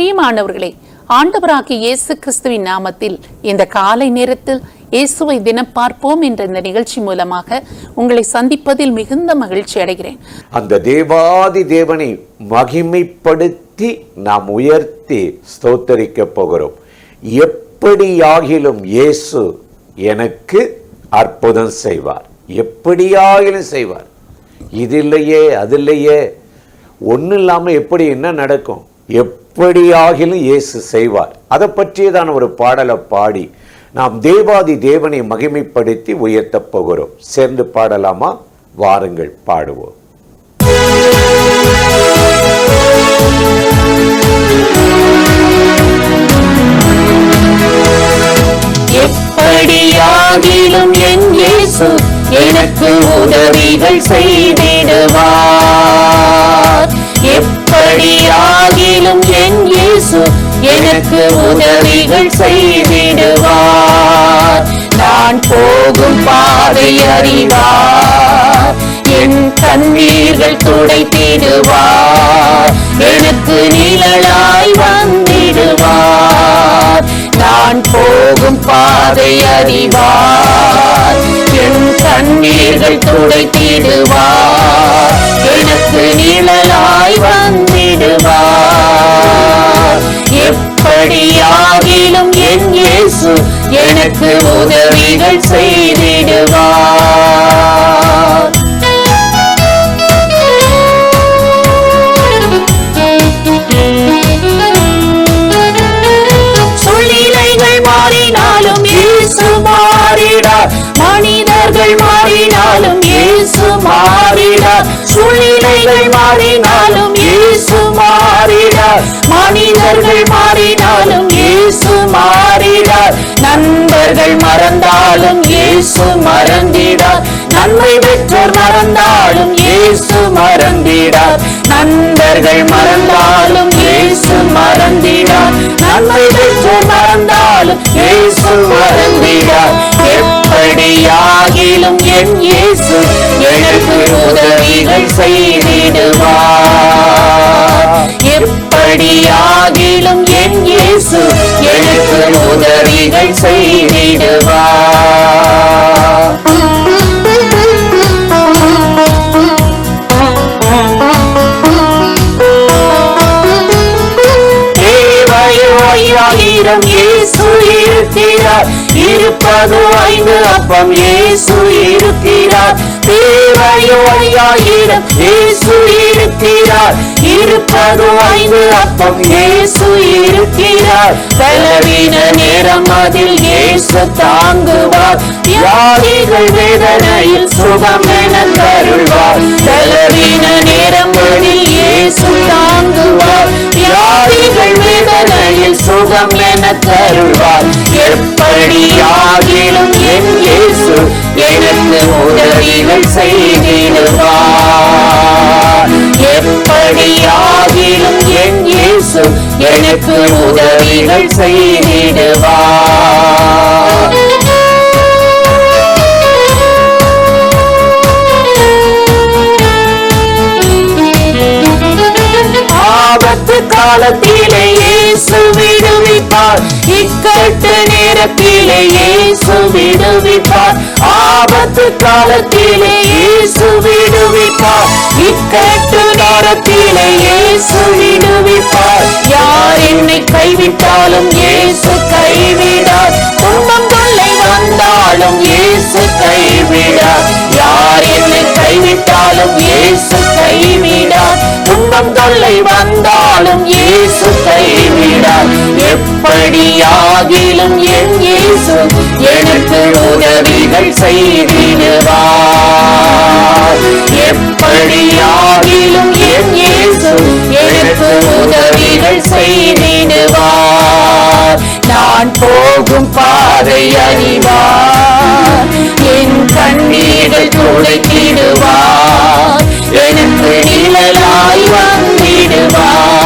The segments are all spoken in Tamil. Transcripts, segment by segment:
பிரியமானவர்களே, ஆண்டவராகிய இயேசு கிறிஸ்துவின் நாமத்தில் இந்த காலை நேரத்தில் இயேசுவை தினம் பார்ப்போம் என்ற இந்த நிகழ்ச்சி மூலமாக உங்களை சந்திப்பதில் மிகுந்த மகிழ்ச்சி அடைகிறேன். அந்த தேவாதி தேவனை மகிமைப்படுத்தி நாம் உயர்த்தி ஸ்தோத்தரிக்க போகிறோம். எப்படியாகிலும் இயேசு எனக்கு அற்புதம் செய்வார், எப்படியாகிலும் செய்வார். இது இல்லையே அது இல்லையே, ஒன்றும் இல்லாமல் எப்படி என்ன நடக்கும், எப்படியாகிலும் இயேசு செய்வார். அதை பற்றியதான ஒரு பாடலை பாடி நாம் தேவாதி தேவனை மகிமைப்படுத்தி உயர்த்தப் போகிறோம். சேர்ந்து பாடலாமா? வாருங்கள் பாடுவோம். எப்படியாகிலும் என் இயேசு எனக்கு உதவிகள் செய்திடுவார். எப்படியாகிலும் என் இயேசு எனக்கு உதவிகள் செய்திடுவார். நான் போகும் பாதை அறிவார், என் கண்ணீர்கள் துடைத்திடுவார், எனக்கு நிழலாய் வந்திடுவார். நான் போகும் பாதை அறிவார், என் கண்ணீர்கள் துடைத்திடுவார், எனக்கு நிழலாய் வந்திடுவார். எப்படியாகிலும் என் இயேசு எனக்கு உதவிகள் செய்திடுவார். சூழ்நிலைகள் மாறினாலும் இயேசு மாறிடார், மனிதர்கள் மாறினாலும் இயேசு மாறிடார். சூழ்நிலைகள் மாறினாலும் இயேசு மாறிடார், மனிதர்கள் மாறினாலும் இயேசு மாறிடார். நண்பர்கள் மறந்தாலும் இயேசு மறந்திடார், நன்மை பெற்றோர் மறந்தாலும் இயேசு மறந்திடார். நண்பர்கள் மறந்தாலும் இயேசு மறந்திடார், நன்மை பெற்றோர் மறந்தாலும் இயேசு மறந்திடார். எப்படியாகிலும் என் இயேசு எனக்கு உதவிகள் செய்திடுவார். எப்படியாகிலும் என் இயேசு எனக்கு உதவிகள் செய்திடுவார். தேவையாயிரம் இயேசு இருக்கிறார், இருப்பது 5 அப்பம் இயேசு இருக்கிறார். தேவையாயிரம் இயேசு இருக்கிறார், இருப்பது 5 அப்பம் இயேசு இருக்கிறார். பலவீன நேரம் அதில் இயேசு தாங்குவார், வியாதிகள் வேதனையில் சுகம் என தருள்வார். பலவீன நேரம் அதில் இயேசு தாங்குவார், வியாதிகள் வேதனையில் சுகம் என தருள்வார். எப்படியாகிலும் என் இயேசு எனக்கு உதவிகள் செய்திடுவார். எப்படியாகிலும் என் இயேசு எனக்கு உதவிகள் செய்திடுவார். ஆபத்து காலத்திலே இயேசு விடுவிப்பார், இக்கட்டு நேரத்திலே இயேசு விடுவிப்பார். ஆபத்து காலத்திலே இயேசு விடுவிப்பார், இக்கட்டு நேரத்திலே இயேசு விடுவிப்பார். யார் என்னை கைவிட்டாலும் இயேசு கைவிடார், துன்பம் தொல்லை வந்தாலும் இயேசு கைவிடார். யார் என்னை கைவிட்டாலும் இயேசு கைவிடார், துன்பம் தொல்லை வந்தாலும் இயேசு கைவிடார். எப்படியாகிலும் என் இயேசு எனக்கு உதவிகள் செய்திடுவார். எப்படியாகிலும் என் இயேசு எனக்கு உதவிகள் செய்திடுவார். நான் போகும் பாதை அறிவார், என் கண்ணீர்கள் துடைத்திடுவார், எனக்கு நிழலாய் வந்திடுவார்.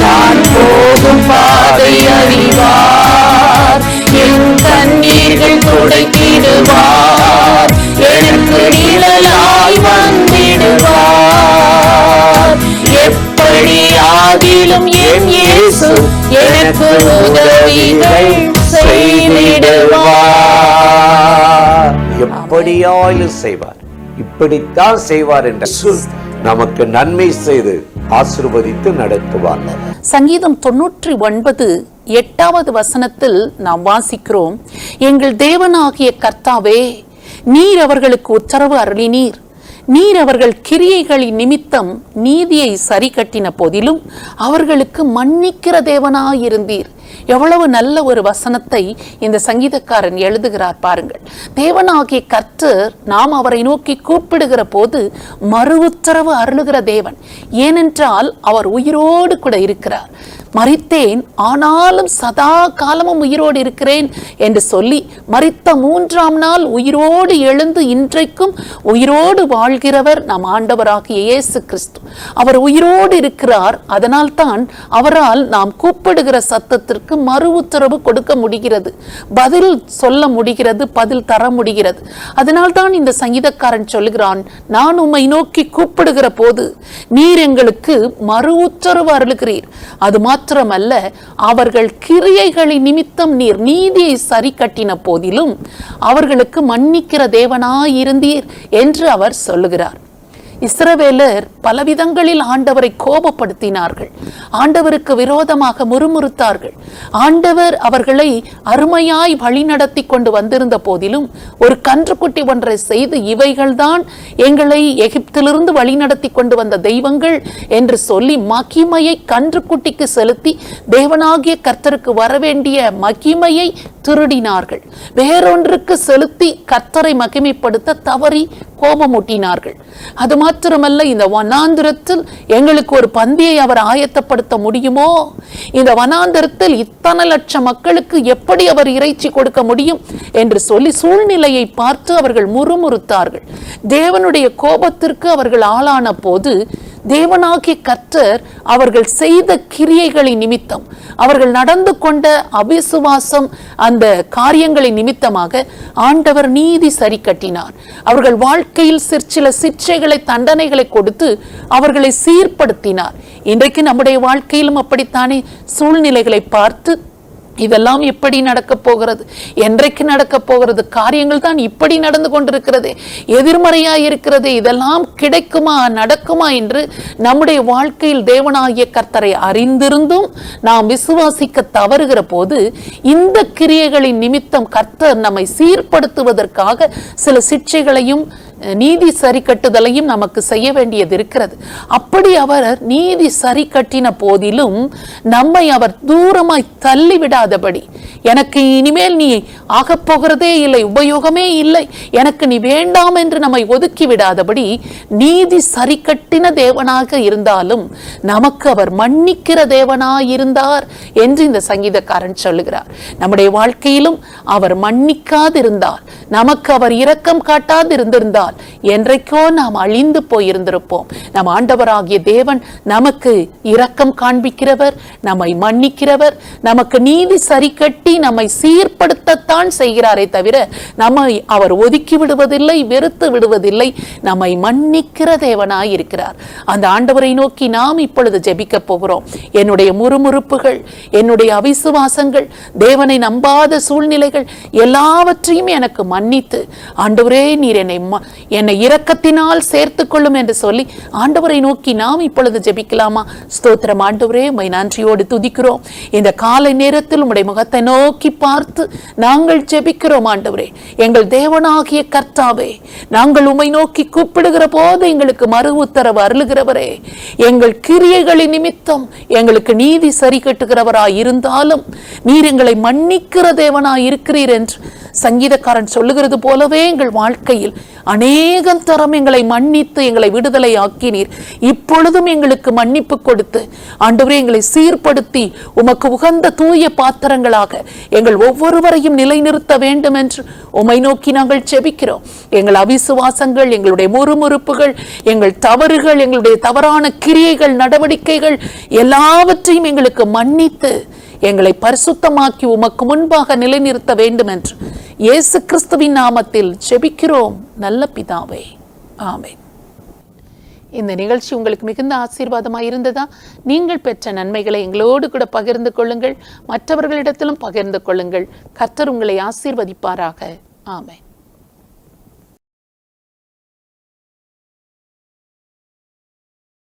நான் போகும் பாதை அறிவார், என் கண்ணீர்கள் துடைத்திடுவார், எனக்கு நிழலாய் வந்திடுவார். எப்படியாகிலும் என் இயேசு எனக்கு உதவிகள் செய்திடுவார். எப்படியாலும் செய்வார், இப்படித்தான் செய்வார் என்ற சொல் நமக்கு நன்மை செய்து ஆசீர்வதித்து நடத்துவார். சங்கீதம் 99:8 வசனத்தில் நாம் வாசிக்கிறோம், எங்கள் தேவனாகிய கர்த்தாவே, நீர் அவர்களுக்கு உத்தரவு அருளினீர். நீர் அவர்கள் கிரியைகளின் நிமித்தம் நீதியை சரி கட்டின போதிலும் அவர்களுக்கு மன்னிக்கிற தேவனாயிருந்தீர். எவ்வளவு நல்ல ஒரு வசனத்தை இந்த சங்கீதக்காரன் எழுதுகிறார் பாருங்கள். தேவனாகிய கர்த்தர் நாம் அவரை நோக்கி கூப்பிடுகிற போது மறு உத்தரவு அருளுகிற தேவன். ஏனென்றால் அவர் உயிரோடு கூட இருக்கிறார். மரித்தேன், ஆனாலும் சதா காலமும் உயிரோடு இருக்கிறேன் என்று சொல்லி மரித்த 3ஆம் நாள் உயிரோடு எழுந்து இன்றைக்கும் உயிரோடு வாழ்கிறவர் நம் ஆண்டவராகிய இயேசு கிறிஸ்து. அவர் உயிரோடு இருக்கிறார். அதனால் தான் அவரால் நாம் கூப்பிடுகிற சத்தத்திற்கு மறு உத்தரவு கொடுக்க முடிகிறது, பதில் சொல்ல முடிகிறது, பதில் தர முடிகிறது. அதனால் தான் இந்த சங்கீதக்காரன் சொல்லுகிறான், நான் உம்மை நோக்கி கூப்பிடுகிற போது நீர் எங்களுக்கு மறு உத்தரவு அருளுகிறீர். அது மாத்திரமல்ல, அவர்கள் கிரியைகளின் நிமித்தம் நீர் நீதியை சரி கட்டின போதிலும் அவர்களுக்கு மன்னிக்கிற தேவனாயிருந்தீர் என்று அவர் சொல்லுகிறார். இஸ்ரவேலர் பலவிதங்களில் ஆண்டவரை கோபப்படுத்தினார்கள், ஆண்டவருக்கு விரோதமாக முறுமுறுத்தார்கள். ஆண்டவர் அவர்களை அருமையாய் வழிநடத்தி கொண்டு வந்திருந்த போதிலும் ஒரு கன்றுக்குட்டி ஒன்றை செய்து, இவைகள்தான் எங்களை எகிப்திலிருந்து வழிநடத்தி கொண்டு வந்த தெய்வங்கள் என்று சொல்லி மகிமையை கன்றுக்குட்டிக்கு செலுத்தி தேவனாகிய கர்த்தருக்கு வரவேண்டிய மகிமையை திருடினார்கள். வேறொன்றுக்கு செலுத்தி கர்த்தரை மகிமைப்படுத்த தவறி கோபமூட்டினார்கள். அது மாத்திரமல்ல, இந்த வனாந்திரத்தில் எங்களுக்கு ஒரு பந்தியை அவர் ஆயத்தப்படுத்த முடியுமோ? இந்த வனாந்திரத்தில் இத்தனை லட்சம் மக்களுக்கு எப்படி அவர் இறைச்சி கொடுக்க முடியும் என்று சொல்லி சூழ்நிலையை பார்த்து அவர்கள் முறுமுறுத்தார்கள். தேவனுடைய கோபத்திற்கு அவர்கள் ஆளான போது தேவனாகிய கர்த்தர் அவர்கள் செய்த கிரியைகளின் நிமித்தம், அவர்கள் நடந்து கொண்ட அவிசுவாசம், அந்த காரியங்களின் நிமித்தமாக ஆண்டவர் நீதி சரி கட்டினார். அவர்கள் வாழ்க்கையில் சில சிற்றைகளை, தண்டனைகளை கொடுத்து அவர்களை சீர்படுத்தினார். இன்றைக்கு நம்முடைய வாழ்க்கையிலும் அப்படித்தானே சூழ்நிலைகளை பார்த்து இதெல்லாம் எப்படி நடக்க போகிறது, என்றைக்கு நடக்க போகிறது, காரியங்கள் தான் இப்படி நடந்து கொண்டிருக்கிறது, எதிர்மறையாய் இருக்கிறது, இதெல்லாம் கிடைக்குமா, நடக்குமா என்று நம்முடைய வாழ்க்கையில் தேவனாகிய கர்த்தரை அறிந்திருந்தும் நாம் விசுவாசிக்க தவறுகிற போது இந்த கிரியைகளின் நிமித்தம் கர்த்தர் நம்மை சீர்படுத்துவதற்காக சில சிற்றைகளையும் நீதி சரி கட்டுதலையும் நமக்கு செய்ய வேண்டியது இருக்கிறது. அப்படி அவர் நீதி சரி கட்டின போதிலும் நம்மை அவர் தூரமாய் தள்ளிவிடாதபடி, எனக்கு இனிமேல் நீ ஆகப்போகிறதே இல்லை, உபயோகமே இல்லை, எனக்கு நீ வேண்டாம் என்று நம்மை ஒதுக்கி விடாதபடி நீதி சரி கட்டின தேவனாக இருந்தாலும் நமக்கு அவர் மன்னிக்கிற தேவனாயிருந்தார் என்று இந்த சங்கீதக்காரன் சொல்லுகிறார். நம்முடைய வாழ்க்கையிலும் அவர் மன்னிக்காதிருந்தால், நமக்கு அவர் இரக்கம் காட்டாதிருந்திருந்தால் என்றைக்கோ நாம் அழிந்து போயிருந்திருப்போம். நம் ஆண்டவராகிய தேவன் நமக்கு இரக்கம் காண்பிக்கிறவர், நம்மை மன்னிக்கிறவர், நமக்கு நீதி சரி கட்டி நம்மை சீர்படுத்தத்தான் செய்கிறாரே தவிர நம்மை அவர் ஒதுக்கி விடுவதில்லை, வெறுத்து விடுவதில்லை. நம்மை மன்னிக்கிற தேவனாய் இருக்கிறார். அந்த ஆண்டவரை நோக்கி நாம் இப்பொழுது ஜெபிக்க போகிறோம். என்னுடைய முறுமுறுப்புகள், என்னுடைய அவிசுவாசங்கள், தேவனை நம்பாத சூழ்நிலைகள் எல்லாவற்றையும் எனக்கு மன்னித்து, ஆண்டவரே நீர் என்னை இரக்கத்தினால் சேர்த்துக் கொள்ளும் என்று சொல்லி ஆண்டவரை நோக்கி நாம் இப்பொழுது ஜெபிக்கலாமா? ஸ்தோத்திரம் ஆண்டவரே, உம்மை நன்றியோடு துதிக்கிறோம். இந்த காலை நேரத்தில் உம்முடைய முகத்தை நோக்கி பார்த்து நாங்கள் ஜெபிக்கிறோம். ஆண்டவரே, எங்கள் தேவனாகிய கர்த்தாவே, நாங்கள் உம்மை நோக்கி கூப்பிடுகிற போது எங்களுக்கு மறு உத்தரவு அருளுகிறவரே, எங்கள் கிரியைகளின் நிமித்தம் எங்களுக்கு நீதி சரி கட்டுகிறவராய் இருந்தாலும் நீர் எங்களை மன்னிக்கிற தேவனாய் இருக்கிறீர் என்று சங்கீதக்காரன் சொல்லுகிறது போலவே எங்கள் வாழ்க்கையில் அநேகம் தரம் எங்களை மன்னித்து எங்களை விடுதலை ஆக்கினீர். இப்பொழுதும் எங்களுக்கு மன்னிப்பு கொடுத்து ஆண்டவரே எங்களை சீர்படுத்தி உமக்கு உகந்த தூய பாத்திரங்களாக எங்கள் ஒவ்வொருவரையும் நிலைநிறுத்த வேண்டும் என்று உம்மை நோக்கி நாங்கள் ஜெபிக்கிறோம். எங்கள் அவிசுவாசங்கள், எங்களுடைய முறுமுறுப்புகள், எங்கள் தவறுகள், எங்களுடைய தவறான கிரியைகள், நடவடிக்கைகள் எல்லாவற்றையும் எங்களுக்கு மன்னித்து எங்களை பரிசுத்தமாக்கி உமக்கு முன்பாக நிலைநிறுத்த வேண்டும் என்று இயேசு கிறிஸ்துவின் நாமத்தில் ஜெபிக்கிறோம் நல்ல பிதாவே, ஆமென். இந்த நிகழ்ச்சி உங்களுக்கு மிகுந்த ஆசீர்வாதமாக இருந்ததா? நீங்கள் பெற்ற நன்மைகளை எங்களோடு கூட பகிர்ந்து கொள்ளுங்கள், மற்றவர்களிடத்திலும் பகிர்ந்து கொள்ளுங்கள். கர்த்தர் உங்களை ஆசீர்வதிப்பாராக. ஆமென்.